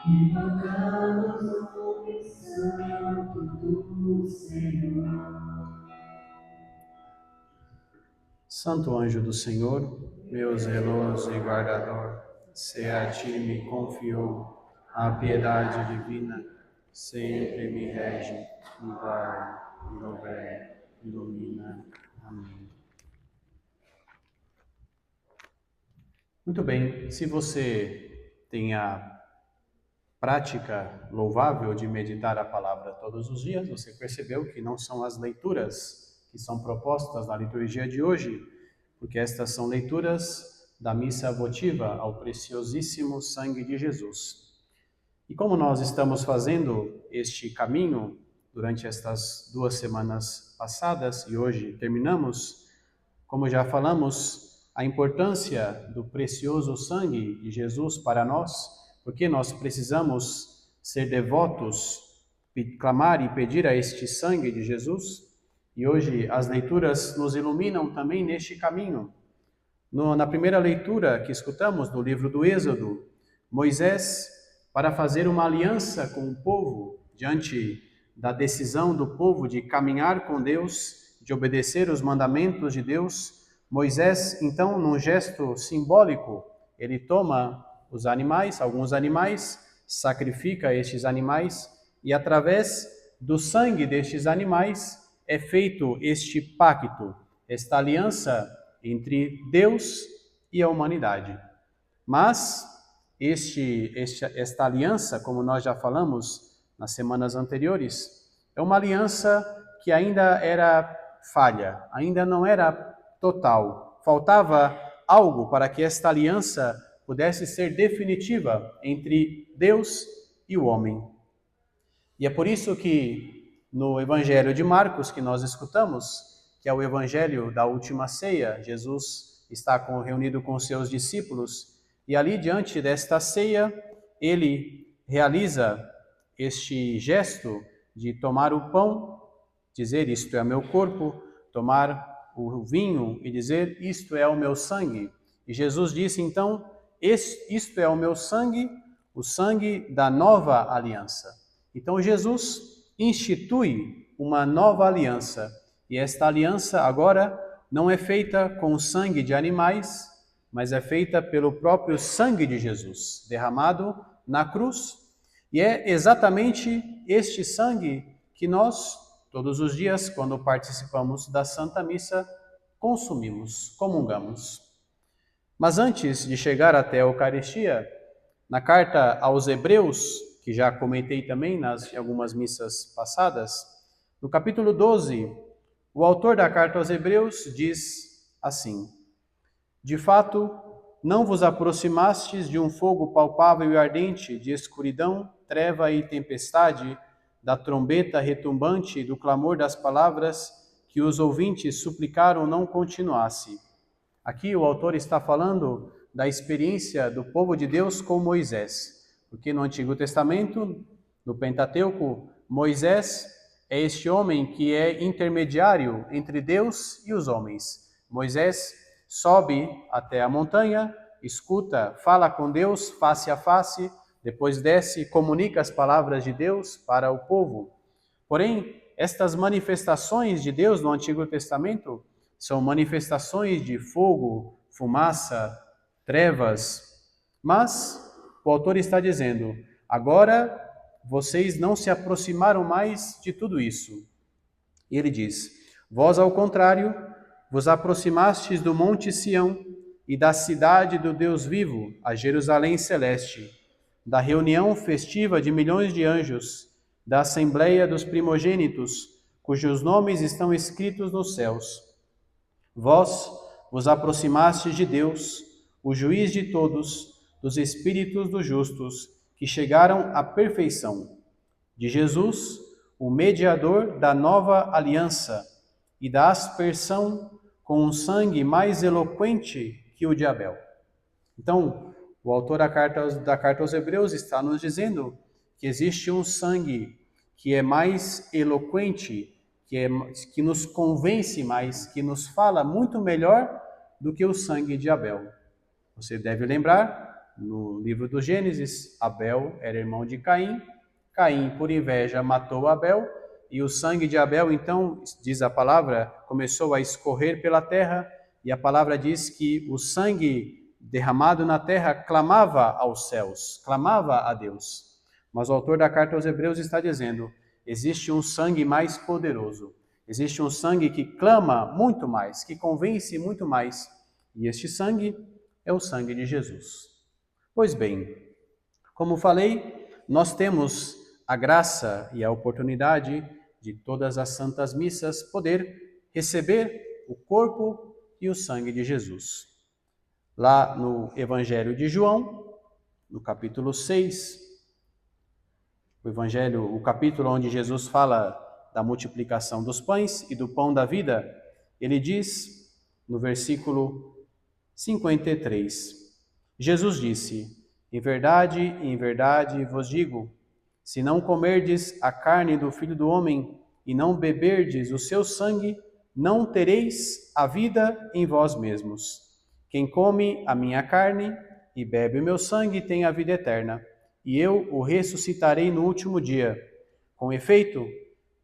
invocamos o nome santo do Senhor. Santo anjo do Senhor, meu zeloso e guardador, se a ti me confiou a piedade divina, sempre me rege, me guarda, me governa, ilumina. Amém. Muito bem, se você tem a prática louvável de meditar a palavra todos os dias, você percebeu que não são as leituras que são propostas na liturgia de hoje, porque estas são leituras da missa votiva ao preciosíssimo sangue de Jesus. E como nós estamos fazendo este caminho durante estas 2 semanas passadas e hoje terminamos, como já falamos, a importância do precioso sangue de Jesus para nós, porque nós precisamos ser devotos, clamar e pedir a este sangue de Jesus. E hoje as leituras nos iluminam também neste caminho. Na primeira leitura que escutamos no livro do Êxodo, Moisés, para fazer uma aliança com o povo, diante da decisão do povo de caminhar com Deus, de obedecer os mandamentos de Deus, Moisés, então, num gesto simbólico, ele toma os animais, alguns animais, sacrifica estes animais e através do sangue destes animais é feito este pacto, esta aliança entre Deus e a humanidade. Mas esta aliança, como nós já falamos nas semanas anteriores, é uma aliança que ainda era falha, ainda não era total. Faltava algo para que esta aliança pudesse ser definitiva entre Deus e o homem. E é por isso que no Evangelho de Marcos, que nós escutamos, que é o Evangelho da última ceia, Jesus está reunido com seus discípulos e ali diante desta ceia, ele realiza este gesto de tomar o pão, dizer isto é meu corpo, tomar o vinho e dizer isto é o meu sangue. E Jesus disse então, isto é o meu sangue, o sangue da nova aliança. Então Jesus institui uma nova aliança, e esta aliança agora não é feita com o sangue de animais, mas é feita pelo próprio sangue de Jesus, derramado na cruz, e é exatamente este sangue que nós, todos os dias, quando participamos da Santa Missa, consumimos, comungamos. Mas antes de chegar até a Eucaristia, na carta aos Hebreus, que já comentei também em algumas missas passadas, no capítulo 12, o autor da carta aos Hebreus diz assim: de fato, não vos aproximastes de um fogo palpável e ardente, de escuridão, treva e tempestade, da trombeta retumbante e do clamor das palavras que os ouvintes suplicaram não continuasse. Aqui o autor está falando da experiência do povo de Deus com Moisés, porque no Antigo Testamento, no Pentateuco, Moisés é este homem que é intermediário entre Deus e os homens. Moisés sobe até a montanha, escuta, fala com Deus face a face, depois desce e comunica as palavras de Deus para o povo. Porém, estas manifestações de Deus no Antigo Testamento são manifestações de fogo, fumaça, trevas. Mas o autor está dizendo, agora vocês não se aproximaram mais de tudo isso. E ele diz, vós ao contrário, vos aproximastes do monte Sião e da cidade do Deus vivo, a Jerusalém celeste, da reunião festiva de milhões de anjos, da assembleia dos primogênitos, cujos nomes estão escritos nos céus. Vós vos aproximastes de Deus, o juiz de todos, dos espíritos dos justos, que chegaram à perfeição, de Jesus, o mediador da nova aliança e da aspersão com um sangue mais eloquente que o de Abel. Então, o autor da carta aos Hebreus está nos dizendo que existe um sangue que é mais eloquente, que nos convence mais, que nos fala muito melhor do que o sangue de Abel. Você deve lembrar no livro do Gênesis, Abel era irmão de Caim. Caim, por inveja, matou Abel, e o sangue de Abel, então, diz a palavra, começou a escorrer pela terra, e a palavra diz que o sangue derramado na terra clamava aos céus, clamava a Deus. Mas o autor da carta aos Hebreus está dizendo: existe um sangue mais poderoso, existe um sangue que clama muito mais, que convence muito mais, e este sangue é o sangue de Jesus. Pois bem, como falei, nós temos a graça e a oportunidade de todas as santas missas poder receber o corpo e o sangue de Jesus. Lá no Evangelho de João, no capítulo 6, o capítulo onde Jesus fala da multiplicação dos pães e do pão da vida, ele diz no versículo 53, Jesus disse: em verdade vos digo, se não comerdes a carne do Filho do Homem e não beberdes o seu sangue, não tereis a vida em vós mesmos. Quem come a minha carne e bebe o meu sangue tem a vida eterna, e eu o ressuscitarei no último dia. Com efeito,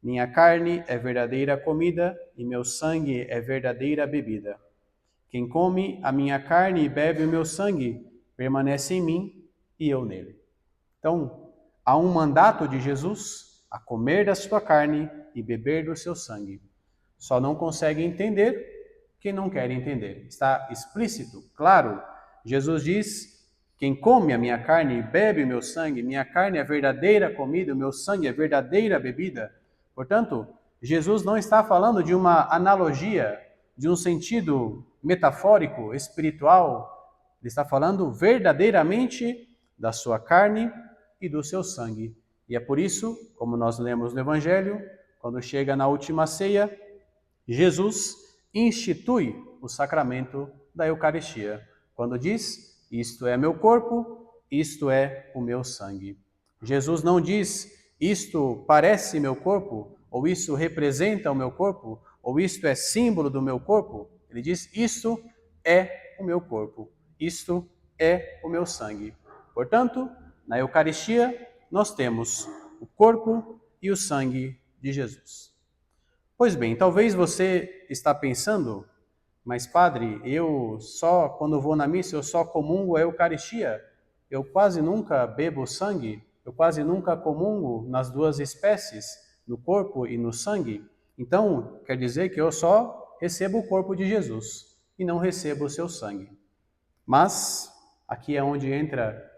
minha carne é verdadeira comida e meu sangue é verdadeira bebida. Quem come a minha carne e bebe o meu sangue permanece em mim e eu nele. Então, há um mandato de Jesus a comer da sua carne e beber do seu sangue. Só não consegue entender quem não quer entender. Está explícito, claro. Jesus diz: quem come a minha carne e bebe o meu sangue, minha carne é verdadeira comida, o meu sangue é verdadeira bebida. Portanto, Jesus não está falando de uma analogia, de um sentido metafórico, espiritual. Ele está falando verdadeiramente da sua carne e do seu sangue. E é por isso, como nós lemos no Evangelho, quando chega na última ceia, Jesus institui o sacramento da Eucaristia, quando diz: isto é meu corpo, isto é o meu sangue. Jesus não diz: isto parece meu corpo, ou isso representa o meu corpo, ou isto é símbolo do meu corpo. Ele diz: isto é o meu corpo, isto é o meu sangue. Portanto, na Eucaristia, nós temos o corpo e o sangue de Jesus. Pois bem, talvez você está pensando: mas padre, quando vou na missa, eu só comungo a Eucaristia. Eu quase nunca bebo sangue, eu quase nunca comungo nas duas espécies, no corpo e no sangue. Então, quer dizer que eu só recebo o corpo de Jesus e não recebo o seu sangue. Mas aqui é onde entra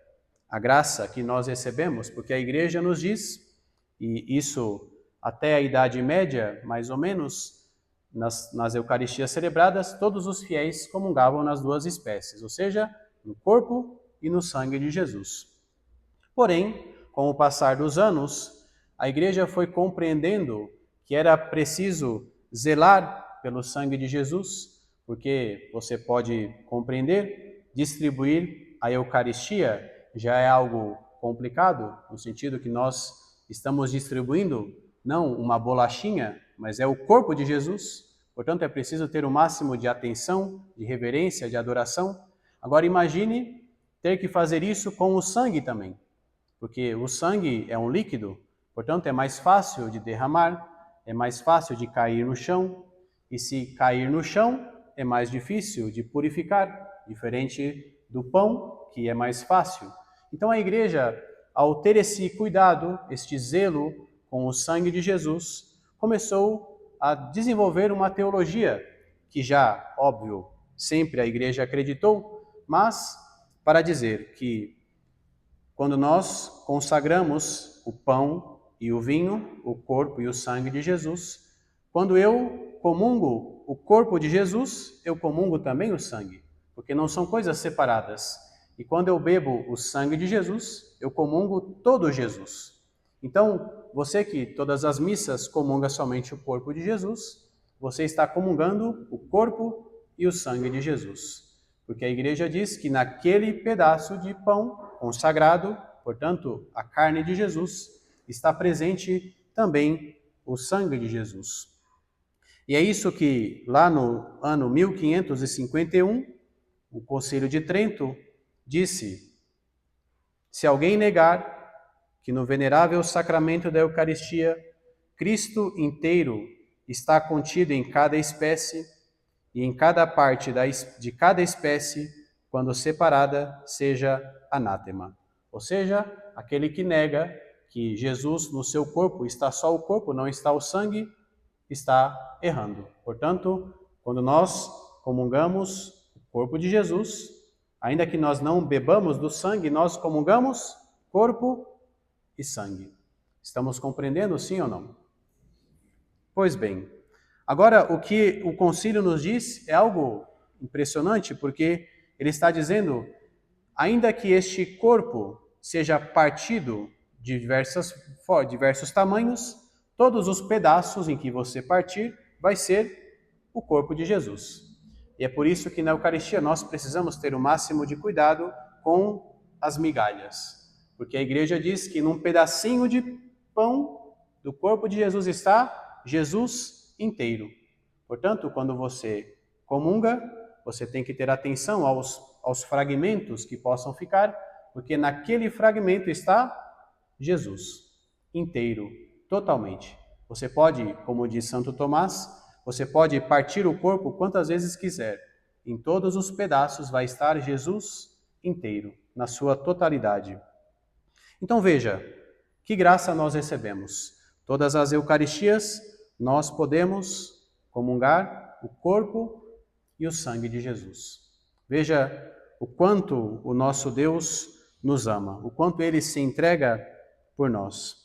a graça que nós recebemos, porque a igreja nos diz, e isso até a Idade Média, mais ou menos, nas Eucaristias celebradas, todos os fiéis comungavam nas duas espécies, ou seja, no corpo e no sangue de Jesus. Porém, com o passar dos anos, a igreja foi compreendendo que era preciso zelar pelo sangue de Jesus, porque você pode compreender, distribuir a Eucaristia já é algo complicado, no sentido que nós estamos distribuindo não uma bolachinha, mas é o corpo de Jesus. Portanto, é preciso ter o máximo de atenção, de reverência, de adoração. Agora imagine ter que fazer isso com o sangue também, porque o sangue é um líquido, portanto é mais fácil de derramar, é mais fácil de cair no chão, e se cair no chão é mais difícil de purificar, diferente do pão, que é mais fácil. Então a igreja, ao ter esse cuidado, este zelo com o sangue de Jesus, começou a desenvolver uma teologia que já, óbvio, sempre a igreja acreditou, mas para dizer que quando nós consagramos o pão e o vinho, o corpo e o sangue de Jesus, quando eu comungo o corpo de Jesus, eu comungo também o sangue, porque não são coisas separadas. E quando eu bebo o sangue de Jesus, eu comungo todo Jesus. Então, você que todas as missas comunga somente o corpo de Jesus, você está comungando o corpo e o sangue de Jesus. Porque a igreja diz que naquele pedaço de pão consagrado, portanto, a carne de Jesus, está presente também o sangue de Jesus. E é isso que lá no ano 1551, o Concílio de Trento disse Se alguém negar que no venerável sacramento da Eucaristia, Cristo inteiro está contido em cada espécie, e em cada parte de cada espécie, quando separada, seja anátema. Ou seja, aquele que nega que Jesus no seu corpo está só o corpo, não está o sangue, está errando. Portanto, quando nós comungamos o corpo de Jesus, ainda que nós não bebamos do sangue, nós comungamos corpo e sangue. Estamos compreendendo, sim ou não? Pois bem, agora o que o concílio nos diz é algo impressionante, porque ele está dizendo, ainda que este corpo seja partido de diversos tamanhos, todos os pedaços em que você partir vai ser o corpo de Jesus. E é por isso que na Eucaristia nós precisamos ter o máximo de cuidado com as migalhas. Porque a igreja diz que num pedacinho de pão do corpo de Jesus está Jesus inteiro. Portanto, quando você comunga, você tem que ter atenção aos fragmentos que possam ficar, porque naquele fragmento está Jesus inteiro, totalmente. Você pode, como diz Santo Tomás, você pode partir o corpo quantas vezes quiser. Em todos os pedaços vai estar Jesus inteiro, na sua totalidade. Então veja, que graça nós recebemos. Todas as Eucaristias nós podemos comungar o corpo e o sangue de Jesus. Veja o quanto o nosso Deus nos ama, o quanto Ele se entrega por nós.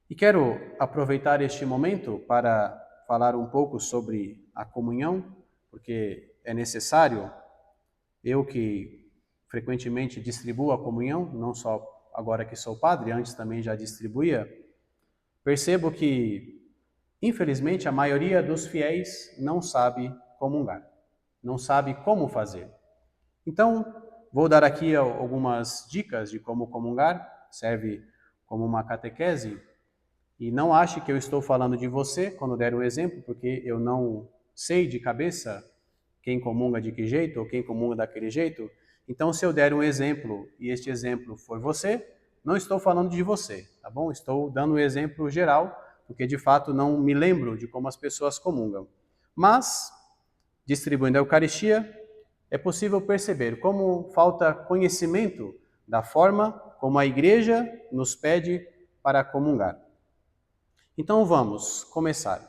E quero aproveitar este momento para falar um pouco sobre a comunhão, porque é necessário, eu que frequentemente distribuo a comunhão, não só agora que sou padre, antes também já distribuía, percebo que, infelizmente, a maioria dos fiéis não sabe comungar, não sabe como fazer. Então, vou dar aqui algumas dicas de como comungar, serve como uma catequese, e não ache que eu estou falando de você quando der um exemplo, porque eu não sei de cabeça quem comunga de que jeito ou quem comunga daquele jeito. Então, se eu der um exemplo e este exemplo for você, não estou falando de você, tá bom? Estou dando um exemplo geral, porque de fato não me lembro de como as pessoas comungam. Mas, distribuindo a Eucaristia, é possível perceber como falta conhecimento da forma como a Igreja nos pede para comungar. Então vamos começar.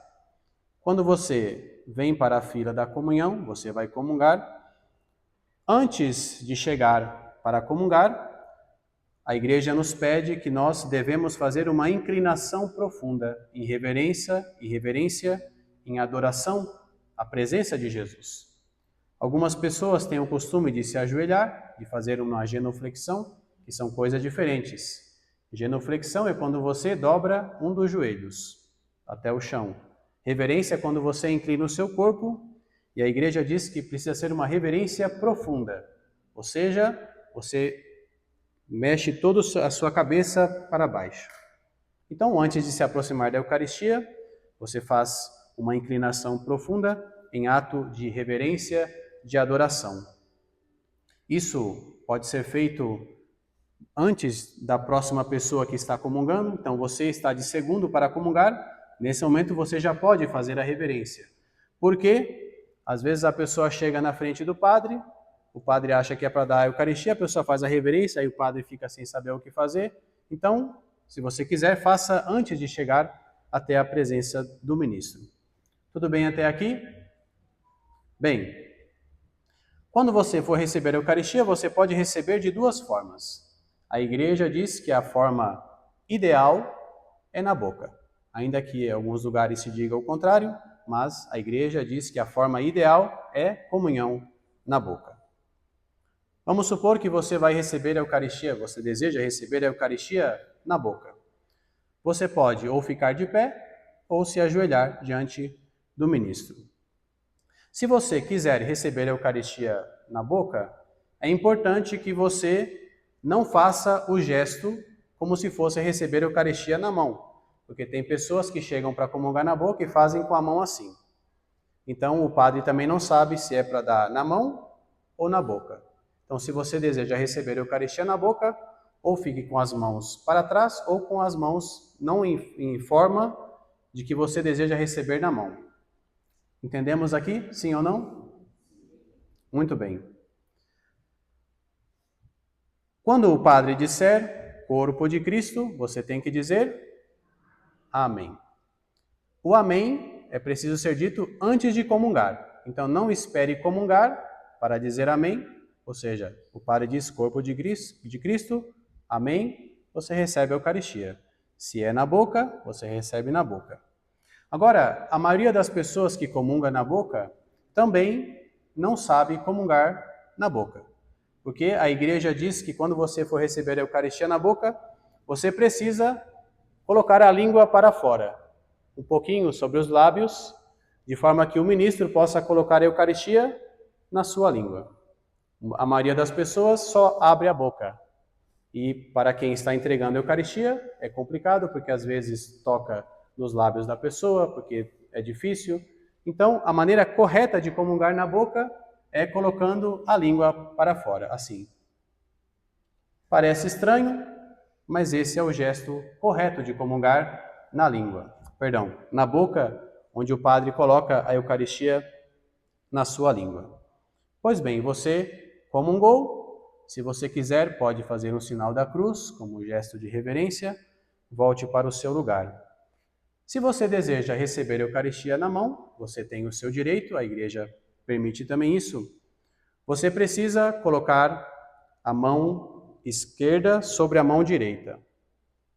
Quando você vem para a fila da comunhão, você vai comungar. Antes de chegar para comungar, a Igreja nos pede que nós devemos fazer uma inclinação profunda em reverência, em adoração à presença de Jesus. Algumas pessoas têm o costume de se ajoelhar, de fazer uma genuflexão, que são coisas diferentes. Genuflexão é quando você dobra um dos joelhos até o chão. Reverência é quando você inclina o seu corpo, e a Igreja diz que precisa ser uma reverência profunda. Ou seja, você mexe toda a sua cabeça para baixo. Então, antes de se aproximar da Eucaristia, você faz uma inclinação profunda em ato de reverência, de adoração. Isso pode ser feito antes da próxima pessoa que está comungando. Então, você está de segundo para comungar. Nesse momento, você já pode fazer a reverência. Porque, às vezes, a pessoa chega na frente do padre, o padre acha que é para dar a Eucaristia, a pessoa faz a reverência, aí o padre fica sem saber o que fazer. Então, se você quiser, faça antes de chegar até a presença do ministro. Tudo bem até aqui? Bem, quando você for receber a Eucaristia, você pode receber de duas formas. A Igreja diz que a forma ideal é na boca, ainda que em alguns lugares se diga o contrário, mas a Igreja diz que a forma ideal é comunhão na boca. Vamos supor que você vai receber a Eucaristia, você deseja receber a Eucaristia na boca. Você pode ou ficar de pé ou se ajoelhar diante do ministro. Se você quiser receber a Eucaristia na boca, é importante que você não faça o gesto como se fosse receber a Eucaristia na mão, porque tem pessoas que chegam para comungar na boca e fazem com a mão assim. Então o padre também não sabe se é para dar na mão ou na boca. Então Então, se você deseja receber a Eucaristia na boca, ou fique com as mãos para trás, ou com as mãos não em forma de que você deseja receber na mão. Entendemos aqui? Sim ou não? Muito bem. Quando o padre disser corpo de Cristo, você tem que dizer amém. O amém é preciso ser dito antes de comungar. Então não espere comungar para dizer amém, ou seja, o padre diz corpo de Cristo, amém, você recebe a Eucaristia. Se é na boca, você recebe na boca. Agora, a maioria das pessoas que comunga na boca também não sabe comungar na boca. Porque a igreja diz que quando você for receber a Eucaristia na boca, você precisa colocar a língua para fora, um pouquinho sobre os lábios, de forma que o ministro possa colocar a Eucaristia na sua língua. A maioria das pessoas só abre a boca. E para quem está entregando a Eucaristia, é complicado, porque às vezes toca nos lábios da pessoa, porque é difícil. Então, a maneira correta de comungar na boca é colocando a língua para fora, assim. Parece estranho, mas esse é o gesto correto de comungar na língua. Perdão, na boca, onde o padre coloca a Eucaristia na sua língua. Pois bem, você comungou. Se você quiser, pode fazer um sinal da cruz, como gesto de reverência. Volte para o seu lugar. Se você deseja receber a Eucaristia na mão, você tem o seu direito, a igreja permite também isso. Você precisa colocar a mão esquerda sobre a mão direita.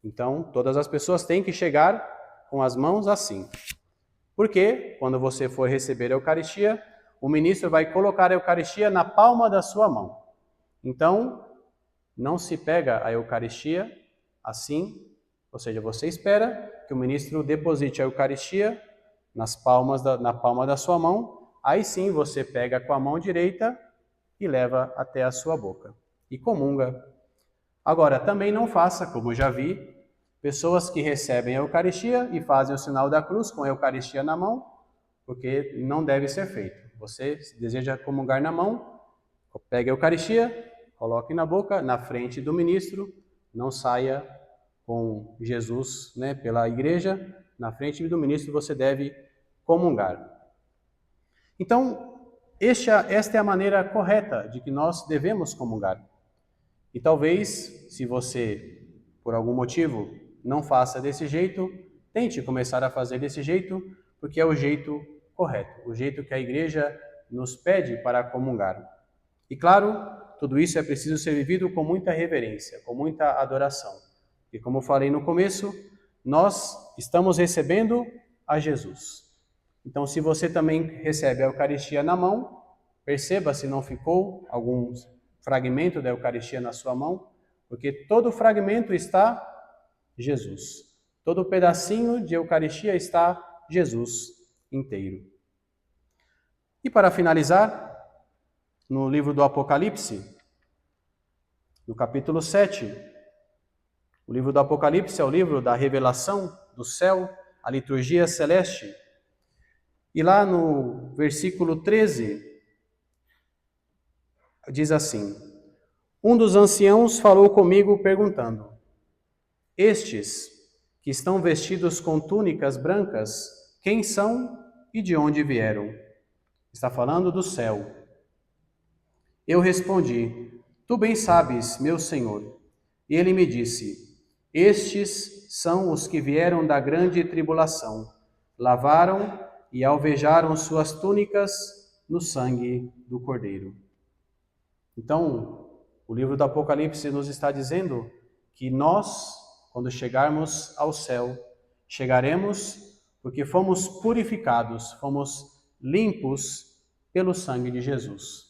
Então, todas as pessoas têm que chegar com as mãos assim. Porque, quando você for receber a Eucaristia, o ministro vai colocar a Eucaristia na palma da sua mão. Então, não se pega a Eucaristia assim, ou seja, você espera que o ministro deposite a Eucaristia na palma da sua mão, aí sim você pega com a mão direita e leva até a sua boca e comunga. Agora, também não faça, como já vi, pessoas que recebem a Eucaristia e fazem o sinal da cruz com a Eucaristia na mão, porque não deve ser feito. Você deseja comungar na mão, pegue a Eucaristia, coloque na boca, na frente do ministro, não saia com Jesus, pela igreja, na frente do ministro você deve comungar. Então, esta é a maneira correta de que nós devemos comungar. E talvez, se você, por algum motivo, não faça desse jeito, tente começar a fazer desse jeito, porque é o jeito correto, o jeito que a igreja nos pede para comungar. E claro, tudo isso é preciso ser vivido com muita reverência, com muita adoração. E como eu falei no começo, nós estamos recebendo a Jesus. Então, se você também recebe a Eucaristia na mão, perceba se não ficou algum fragmento da Eucaristia na sua mão, porque todo fragmento está Jesus. Todo pedacinho de Eucaristia está Jesus inteiro. E para finalizar, no livro do Apocalipse, no capítulo 7, o livro do Apocalipse é o livro da revelação do céu, a liturgia celeste. E lá no versículo 13, diz assim: um dos anciãos falou comigo perguntando: estes que estão vestidos com túnicas brancas, quem são e de onde vieram? Está falando do céu. Eu respondi: tu bem sabes, meu Senhor. E ele me disse: estes são os que vieram da grande tribulação, lavaram e alvejaram suas túnicas no sangue do Cordeiro. Então, o livro do Apocalipse nos está dizendo que nós, quando chegarmos ao céu, chegaremos porque fomos purificados, fomos limpos pelo sangue de Jesus.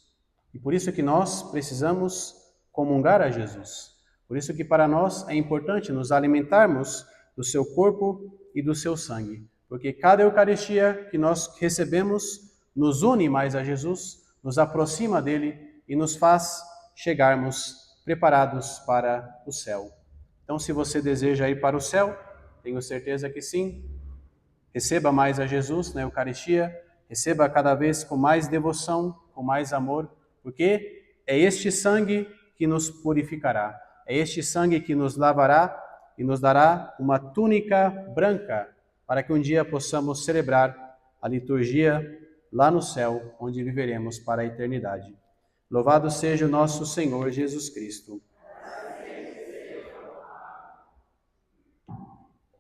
E por isso que nós precisamos comungar a Jesus. Por isso que para nós é importante nos alimentarmos do seu corpo e do seu sangue. Porque cada Eucaristia que nós recebemos nos une mais a Jesus, nos aproxima dele e nos faz chegarmos preparados para o céu. Então, se você deseja ir para o céu, tenho certeza que sim, receba mais a Jesus na Eucaristia, receba cada vez com mais devoção, com mais amor, porque É este sangue que nos purificará. É este sangue que nos lavará e nos dará uma túnica branca para que um dia possamos celebrar a liturgia lá no céu, onde viveremos para a eternidade. Louvado seja o nosso Senhor Jesus Cristo.